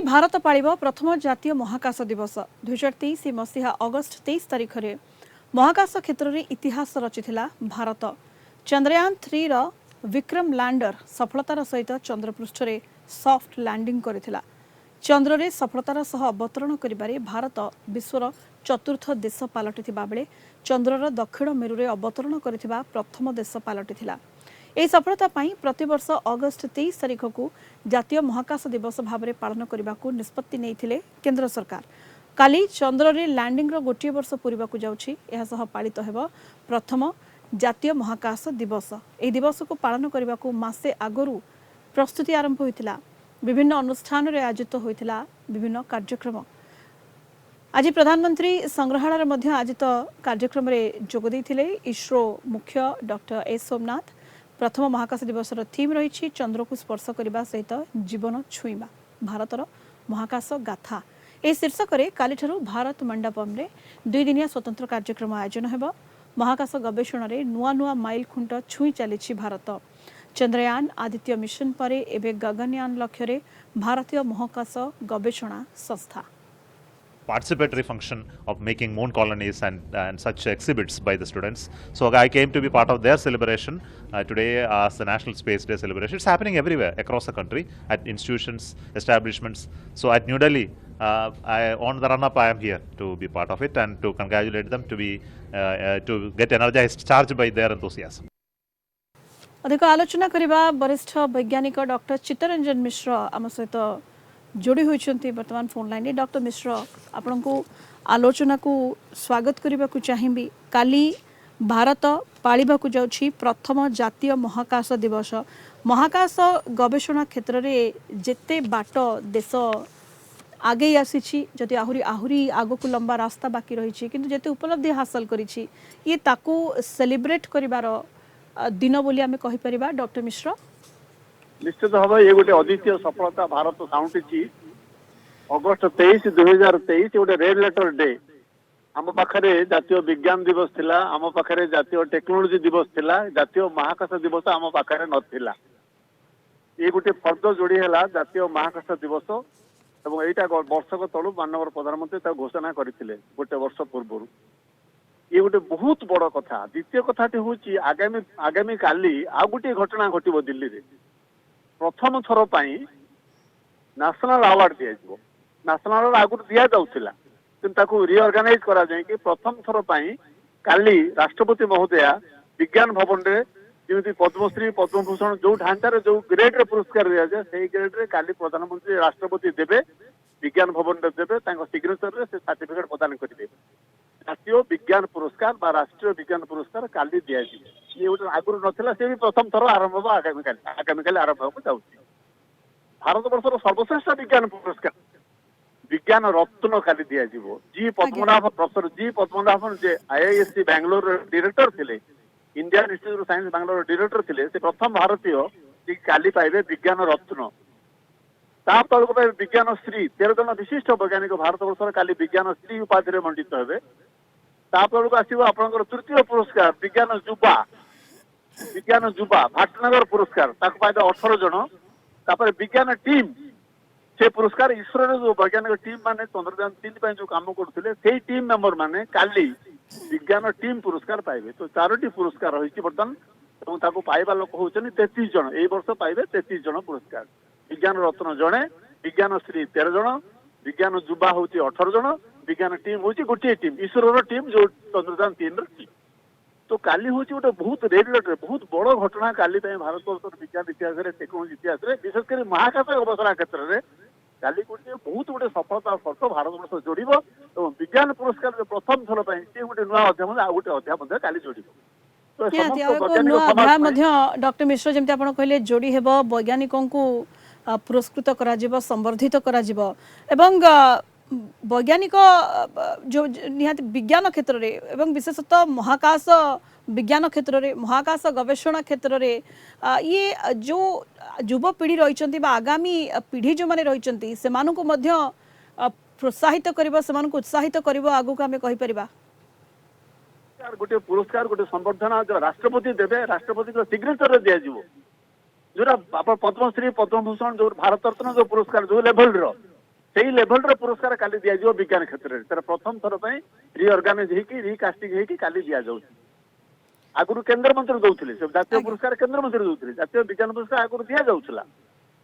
भारत पालिब प्रथम जातीय महाकाश दिवस 2023 मसीहा अगस्ट 23 तारिख में महाकाश क्षेत्र में इतिहास रचिथिला भारत। चंद्रयान 3 रो विक्रम लैंडर सफलतार सहित चंद्रपृष्ठ रे सॉफ्ट लैंडिंग करिथिला। चंद्र रे सफलतार सह अवतरण करिबारे भारत विश्वर चतुर्थ देश पलटिथिबा बेले चंद्रर दक्षिण मेरु रे अवतरण करिथिबा प्रथम देश पलटिथिला। ଏହି ସଫଳତା ପାଇଁ ପ୍ରତିବର୍ଷ ଅଗଷ୍ଟ 23 ତାରିଖକୁ ଜାତୀୟ ମହାକାଶ ଦିବସ ଭାବରେ ପାଳନ କରିବାକୁ ନିଷ୍ପତ୍ତି ନେଇଥିଲେ କେନ୍ଦ୍ର ସରକାର। କାଲି ଚନ୍ଦ୍ରରେ ଲ୍ୟାଣ୍ଡିଂର ଗୋଟିଏ ବର୍ଷ ପୂରିବାକୁ ଯାଉଛି। ଏହା ସହ ପାଳିତ ହେବ ପ୍ରଥମ ଜାତୀୟ ମହାକାଶ ଦିବସ। ଏହି ଦିବସକୁ ପାଳନ କରିବାକୁ ମାସେ ଆଗରୁ ପ୍ରସ୍ତୁତି ଆରମ୍ଭ ହୋଇଥିଲା। ବିଭିନ୍ନ ଅନୁଷ୍ଠାନରେ ଆୟୋଜିତ ହୋଇଥିଲା ବିଭିନ୍ନ କାର୍ଯ୍ୟକ୍ରମ। आज प्रधानमंत्री संग्रहालय ମଧ୍ୟ ଆୟୋଜିତ କାର୍ଯ୍ୟକ୍ରମରେ ଯୋଗ ଦେଇଥିଲେ। ଇସ୍ରୋ मुख्य डॉक्टर एस सोमनाथ। प्रथम महाकाश दिवस थीम रही चंद्र को स्पर्श करने सहित जीवन छुईवा भारतर महाकाश गाथा। यह शीर्षक काली भारत मंडपम रे 2 दिनिया स्वतंत्र कार्यक्रम आयोजन होब। महाकाश गवेषण रे नुआ नुआ माइल खुंट छुई चली भारत। चंद्रयान आदित्य मिशन पर एवं गगनयान लक्ष्य रे भारतीय महाकाश गवेषणा संस्था participatory function of making moon colonies and such exhibits by the students. So I came to be part of their celebration today as the National Space Day celebration. It's happening everywhere across the country at institutions, establishments. So at New Delhi, on the run-up, I am here to be part of it and to congratulate them to get energized, charged by their enthusiasm. अधिक आलोचना करबा वरिष्ठ वैज्ञानिक doctor Chittaranjan मिश्र आम सहित जोड़ी होती वर्तमान फोन लाइन। डॉक्टर मिश्र आपण को आलोचना को स्वागत करने को चाहिए। काली भारत पालिबा को जाउछि प्रथम जातीय महाकाश दिवस। महाकाश गवेषणा क्षेत्र में जेते बाट देश आगे आसी जदि आहुरी आहुरी आग को लंबा रास्ता बाकी रही किंतु जेते उपलब्धि हासिल करिछि ये ताकू सेलिब्रेट करिवार दिन बोली आमे कहि परिबा। डॉक्टर मिश्र निश्चित भाव ये गोटे अद्वितीय सफलता भारत साउंटी अगस्ट 23 2023 गोटे रेड लेटर डे। आम पाखे जातीय विज्ञान दिवस थिला, आम पाखे जातीय टेक्नोलोजी दिवस थिला, जातीय महाकाश दिवस आम पाखे नथिला। ये गोटे फर्द जोड़ी है जातीय महाकाश दिवस एवं एटा वर्षक तलु माननीय प्रधानमंत्री घोषणा करते गोटे वर्ष पूर्व। ये गोटे बहुत बड़ कथा। द्वितीय कथाटी हूँ आगामी आगामी काली आ गोटे घटना घटो दिल्ली रे। प्रथम थर नेशनल अवार्ड दिया नेशनल अवार्ड आगुरी दिया जाउथिला किंतु रिअर्गानाइज करा जाए कि प्रथम थर काली राष्ट्रपति महोदया विज्ञान भवन रे जेमि पद्मश्री पद्मभूषण जो ढांचार जो ग्रेड रे पुरस्कार दिया जाए से ग्रेड रे काली प्रधानमंत्री राष्ट्रपति देबे विज्ञान भवन रे देबे सिग्नेचर रे से सर्टिफिकेट प्रदान करिवे। जातीय विज्ञान पुरस्कार बा राष्ट्रीय विज्ञान पुरस्कार काली दिया जाए। ये गोटे आगुरी नथिला से भी प्रथम थर आरंभ हो आगामी काली आरंभ हो जाउछि। भारत वर्षर सर्वश्रेष्ठ विज्ञान पुरस्कार विज्ञान रत्न काली दिया जीवो। जी पद्मनाभ प्रोफेसर जी पद्मनाभन जे आईआईएससी बेंगलोर डायरेक्टर थिले, Indian institute of science Bangalore director थिले, से प्रथम भारतीय जी काली पाइबे विज्ञान रत्न। ता तळको पाइबे विज्ञान श्री 13 जन विशिष्ट वैज्ञानिक भारत वर्षर काली विज्ञान श्री उपाधि रे मंडित हेबे। ता तळको आसीबो आपनकर तृतीय पुरस्कार विज्ञान जुबा भाटनगर पुरस्कार ताको पाइबे 18 जन। तापर विज्ञान टीम से पुरस्कार इसरो जो वैज्ञानिक टीम माने चंद्रयान 3 जो काम करथिले सेही टीम मेंबर माने काली विज्ञान टीम पुरस्कार पाइबे। तो 4टी पुरस्कार रही बर्तमान एवं ताको पाइबा लोक होचनी 33 जन। एई वर्ष पाइबे 33 जन पुरस्कार। विज्ञान रत्न जणे, विज्ञान श्री 13 जन, विज्ञान जुबा होची 18 जन, विज्ञान टीम होची गोटे टीम इसरो टीम जो चंद्रयान 3 रो टीम। तो काली हूँ गोटे बहुत रेड लेटर बहुत बड़ घटना काली भारत वर्ष विज्ञान इतिहास टेक्नोलोजी इतिहास विशेषकर महाकाश गवेषणा क्षेत्र में काली गोटे बहुत गोटे सफलता फर्क भारत वर्ष जोड़ विज्ञान पुरस्कार प्रथम थर गोटे नुआ अध्याय आ गोटे अध्याय काली जोड़। डॉक्टर मिश्र जमी आप कहले जोड़ी हेब वैज्ञानिकों को पुरस्कृत करा संवर्धित करा वैज्ञानिक जो निहाती विज्ञान क्षेत्र रे एवं विशेषतः महाकाश विज्ञान क्षेत्र रे महाकाश गवेषणा क्षेत्र रे ये जो युवपीढ़ी रही आगामी पीढ़ी जो माने रही से प्रोत्साहित कर उत्साहित कर आगू आम कहीपर गोटे पुरस्कार गोटे संवर्धना जो राष्ट्रपति देवे राष्ट्रपति सिग्नेचर दिया जो पद्मश्री पद्मभूषण जो भारत रत्न जो पुरस्कार जो लेवल ସେଇ ଲେଭେଲର ପୁରସ୍କାର କାଲି ଦିଆଯିବ ବିଜ୍ଞାନ କ୍ଷେତ୍ରରେ। ତାର ପ୍ରଥମ ଥର ପାଇଁ ରିଅର୍ଗାନାଇଜ ହେଇକି ରିକାଷ୍ଟିଂ ହେଇକି କାଲି ଦିଆଯାଉଛି। ଆଗରୁ କେନ୍ଦ୍ରମନ୍ତ୍ରୀ ଦଉଥିଲେ, ସେ ଜାତୀୟ ପୁରସ୍କାର କେନ୍ଦ୍ରମନ୍ତ୍ରୀ ଦଉଥିଲେ, ଜାତୀୟ ବିଜ୍ଞାନ ପୁରସ୍କାର ଆଗରୁ ଦିଆଯାଉଥିଲା,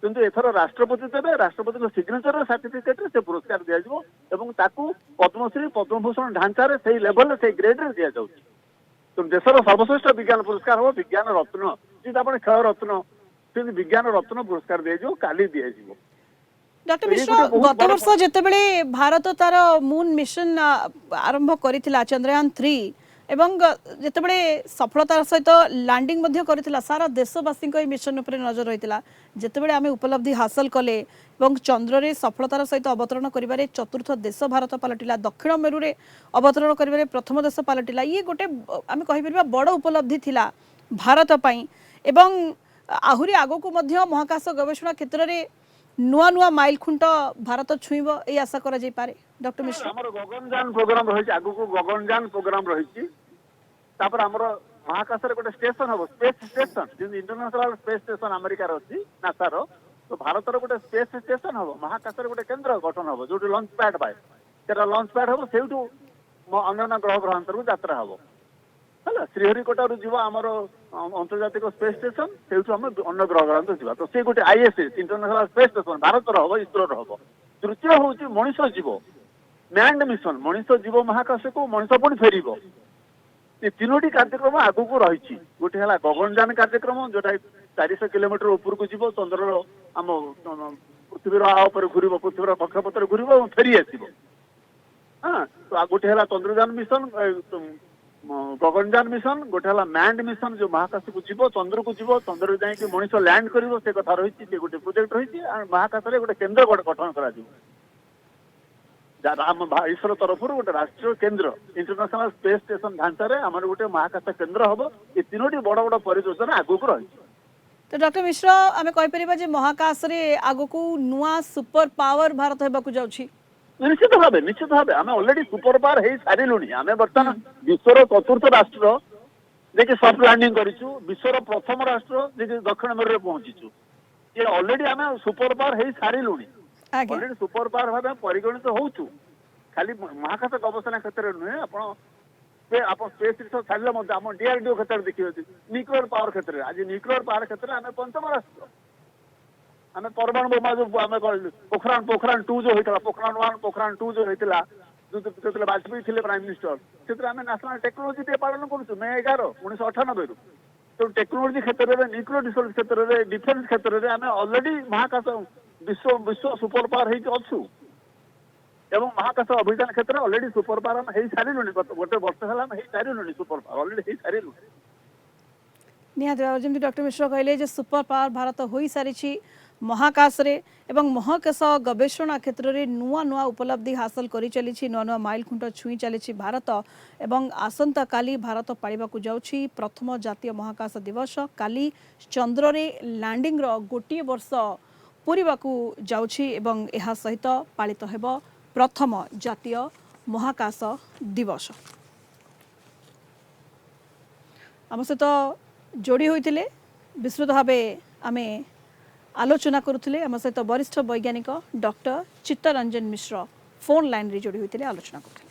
କିନ୍ତୁ ଏଥର ରାଷ୍ଟ୍ରପତି ଦେବେ, ରାଷ୍ଟ୍ରପତିଙ୍କ ସିଗ୍ନେଚର ସାର୍ଟିଫିକେଟରେ ସେ ପୁରସ୍କାର ଦିଆଯିବ ଏବଂ ତାକୁ ପଦ୍ମଶ୍ରୀ ପଦ୍ମଭୂଷଣ ଢାଞ୍ଚାରେ ସେଇ ଲେଭେଲରେ ସେଇ ଗ୍ରେଡରେ ଦିଆଯାଉଛି। ତେଣୁ ଦେଶର ସର୍ବଶ୍ରେଷ୍ଠ ବିଜ୍ଞାନ ପୁରସ୍କାର ହବ ବିଜ୍ଞାନ ରତ୍ନ, ଯେମିତି ଆପଣ ଖେଳ ରତ୍ନ ସେମିତି ବିଜ୍ଞାନ ରତ୍ନ ପୁରସ୍କାର ଦିଆଯିବ, କାଲି ଦିଆଯିବ। डॉक्टर मिश्र गत वर्ष जितेबले भारत तार मून मिशन आरंभ करिथिला चंद्रयान-3 एवं जितेबले सफलतार सहित लैंडिंग मध्य करिथिला सारा देशवासी को मिशन उपरे नजर रहिथिला। जितेबले आमे उपलब्धि हासिल कले एवं चंद्र रे सफलतार सहित अवतरण करिबारे चतुर्थ देश भारत पलटिला, दक्षिण मेरु रे अवतरण करिबारे प्रथम देश पलटिला। ये गोटे आमे कहि परबा बड़ उपलब्धि थिला भारत पई एवं आहुरी आगो को मध्य महाकाश गवेषणा क्षेत्र रे नुआ नुआ माइल खुंट भारत छुईब ए आशा करा जाई पारे। डॉक्टर मिश्र हमर गगनयान प्रोग्राम रहिछि, आगु को गगनयान प्रोग्राम रहिछि, तापर हमर महाकाश रे गोटे स्टेशन हबो, स्पेस स्टेशन जे इंटरनेशनल स्पेस स्टेशन अमेरिका रो अछि नासा रो, तो भारत रो गोटे स्पेस स्टेशन हबो, महाकाश रे गोटे केंद्र गठन हबो जोटी लॉन्च पैड बाय तेरा लॉन्च पैड हबो, सेउटू अन्य ग्रह ग्रहांतर को यात्रा हबो हला। श्रीहरिकोटा रु जीवा हमर अंतर्जातिक स्पेस स्टेशन, सेउटू हम अन्य ग्रह ग्रहांतर जीवा, तो से गोटे ISS international space station Bharat रो हबो, इसरो रो हबो। तृतीय होउची मनुष्य जीव मैंड मिशन, मनुष्य जीव महाकाश को मनुष्य पुणी फेरिबो। ये तीनोटी कार्यक्रम आगु को रही। गोटे है गगनयान कार्यक्रम जोटा 400 किलोमीटर ऊपर को जीव, चंद्र आम पृथ्वी आपर घूर, पृथ्वी कक्षपथ घूर फेरी आसो। हाँ, तो गोटे है चंद्रयान मिशन, गगनयान मिशन, गोटे है मैंड मिशन जो महाकाश को जीव, चंद्र को जीव, चंद्र जाए मनुष्य लैंड कर से कथा रही, गोटे प्रोजेक्ट रही। महाकाश में गोटे केन्द्र गठन कर इसरो तरफ गोटे राष्ट्रीय केंद्र इंटरनेशनल स्पेस स्टेशन ढांचारे आमर गोटे महाकाश केंद्र हम। ये तीनोटी बड़ बड़ परियोजना आगु को रही। तो डॉक्टर मिश्र आमे कहि परिबा जे महाकाश रे आगो को नुआ सुपर पावर भारत हेबा को जाउछि। निश्चित भावे आमे ऑलरेडी सुपर पावर हे सारिलुनी। आमे वर्तमान विश्वर चतुर्थ राष्ट्र जे सॉफ्ट लैंडिंग करिछु, विश्वर प्रथम राष्ट्र जे दक्षिण मेरु रे पहुंचीछु। ये ऑलरेडी आमे सुपर पावर हे सारिलुनी, ऑलरेडी सुपर पावर भावे परिगणित होउछु। खाली महाकाश गवेषणा क्षेत्र नुहे, आप स्पेस रिसर्च छाड़ले मत आप डीआरडीओ क्षेत्र देखिए, न्यूक्लियर पावर क्षेत्र आज न्यूक्लियर पावर क्षेत्र आम पंचम राष्ट्र। आम परमाणु बोमा जो आम पोखरान 2 जो होता, पोखरान 1 पोखरान 2 जो होता, जो वाजपेयी थे प्राइम मिनिस्टर, से आम नेशनल टेक्नोलोजी डे पालन करूँ मे 11 1998 रु। तो टेक्नोलोजी क्षेत्र में, न्यूक्लियर रिसर्च क्षेत्र में, डिफेन्स क्षेत्र में आम ऑलरेडी महाकाश विश्व विश्व सुपर पावर होचु एवं महाकाश अभियान क्षेत्र ऑलरेडी सुपर पावर हम सारे गोटे वर्ष है सारे सुपर पावर ऑलरेडी सारे। निहाती भाव जमी डॉक्टर मिश्र कहले जे सुपर पावर भारत हो सारी महाकाश रे एवं महाकाश गवेषणा क्षेत्र में नुआ नुआ उपलब्धि हासिल कर चली, नुआ नुआ माइल खुंट छुई चली भारत एवं आसंता काली भारत पालिबा को जाउछि प्रथम जातीय महाकाश दिवस। काली चंद्र रे लैंडिंग रो गोटे वर्ष पूरीबा को जाउछि एवं एहा सहित पालित हेबो प्रथम जातीय महाकाश दिवस। आम सहित जोड़ी होइतिले विस्तृत भाव आमे आलोचना करुथिले। आम सहित वरिष्ठ वैज्ञानिक डॉक्टर चित्तरंजन मिश्र फोन लाइन रे जोड़ी होइतिले आलोचना करुथिले।